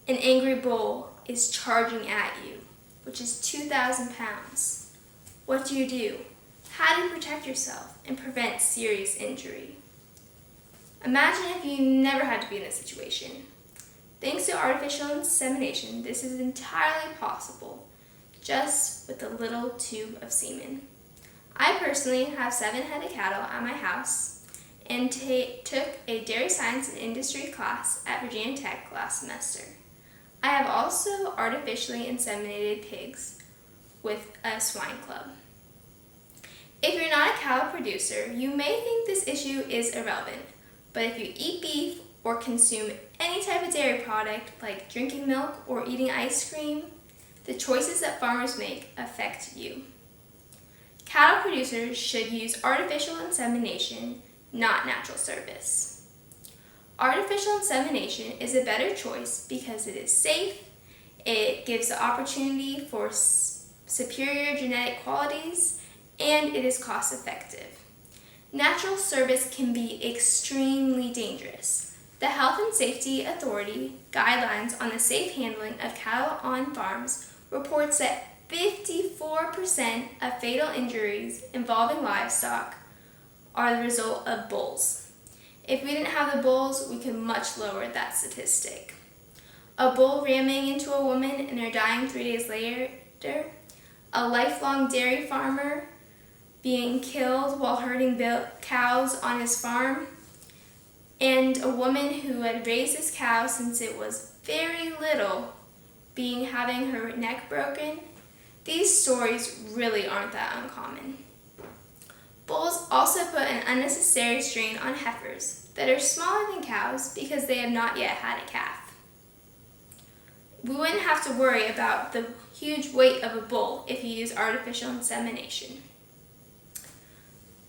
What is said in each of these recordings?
An angry bull is charging at you, which is 2,000 pounds. What do? How do you protect yourself and prevent serious injury? Imagine if you never had to be in this situation. Thanks to artificial insemination, this is entirely possible, just with a little tube of semen. I personally have 7 head of cattle at my house and took a dairy science and industry class at Virginia Tech last semester. I have also artificially inseminated pigs with a swine club. If you're not a cattle producer, you may think this issue is irrelevant, but if you eat beef or consume any type of dairy product like drinking milk or eating ice cream, the choices that farmers make affect you. Cattle producers should use artificial insemination, not natural service. Artificial insemination is a better choice because it is safe, it gives the opportunity for superior genetic qualities, and it is cost effective. Natural service can be extremely dangerous. The Health and Safety Authority Guidelines on the Safe Handling of Cattle on Farms reports that 54% of fatal injuries involving livestock are the result of bulls. If we didn't have the bulls, we could much lower that statistic. A bull ramming into a woman and her dying 3 days later, a lifelong dairy farmer being killed while herding cows on his farm, and a woman who had raised this cow since it was very little having her neck broken. These stories really aren't that uncommon. Bulls also put an unnecessary strain on heifers that are smaller than cows because they have not yet had a calf. We wouldn't have to worry about the huge weight of a bull if you use artificial insemination.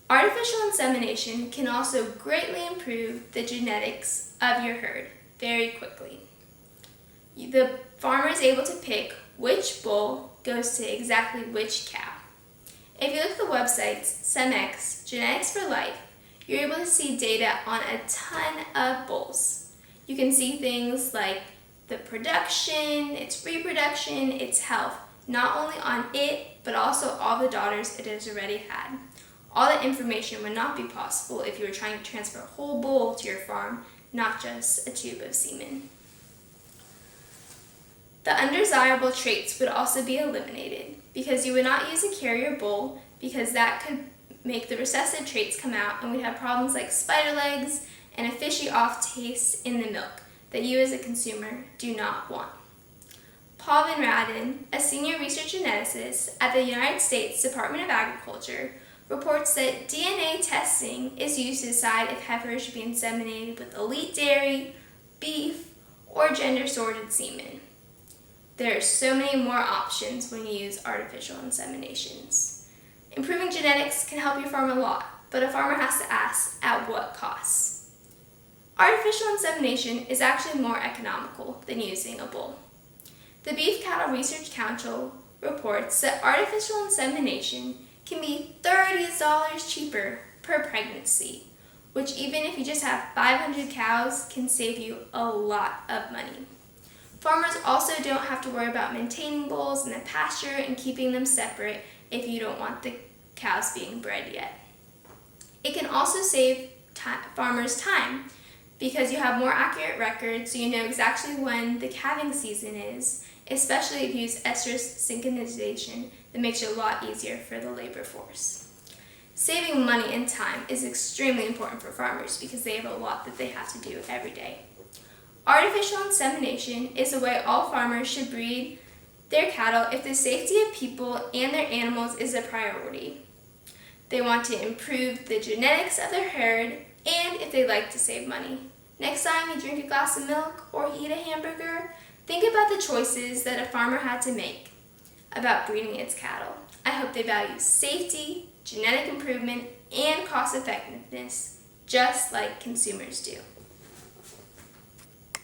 Artificial insemination can also greatly improve the genetics of your herd very quickly. The farmer is able to pick which bull goes to exactly which cow. If you look at the websites SemX, Genetics for Life, you're able to see data on a ton of bulls. You can see things like the production, its reproduction, its health, not only on it, but also all the daughters it has already had. All that information would not be possible if you were trying to transfer a whole bull to your farm, not just a tube of semen. The undesirable traits would also be eliminated because you would not use a carrier bull because that could make the recessive traits come out and we'd have problems like spider legs and a fishy off taste in the milk that you as a consumer do not want. Paul Van Raden, a senior research geneticist at the United States Department of Agriculture, reports that DNA testing is used to decide if heifers should be inseminated with elite dairy, beef, or gender-sorted semen. There are so many more options when you use artificial inseminations. Improving genetics can help your farm a lot, but a farmer has to ask, at what cost? Artificial insemination is actually more economical than using a bull. The Beef Cattle Research Council reports that artificial insemination can be $30 cheaper per pregnancy, which even if you just have 500 cows can save you a lot of money. Farmers also don't have to worry about maintaining bulls in the pasture and keeping them separate if you don't want the cows being bred yet. It can also save farmers time because you have more accurate records so you know exactly when the calving season is, especially if you use estrus synchronization that makes it a lot easier for the labor force. Saving money and time is extremely important for farmers because they have a lot that they have to do every day. Artificial insemination is the way all farmers should breed their cattle if the safety of people and their animals is a priority. They want to improve the genetics of their herd and if they like to save money. Next time you drink a glass of milk or eat a hamburger, think about the choices that a farmer had to make about breeding its cattle. I hope they value safety, genetic improvement, and cost effectiveness just like consumers do.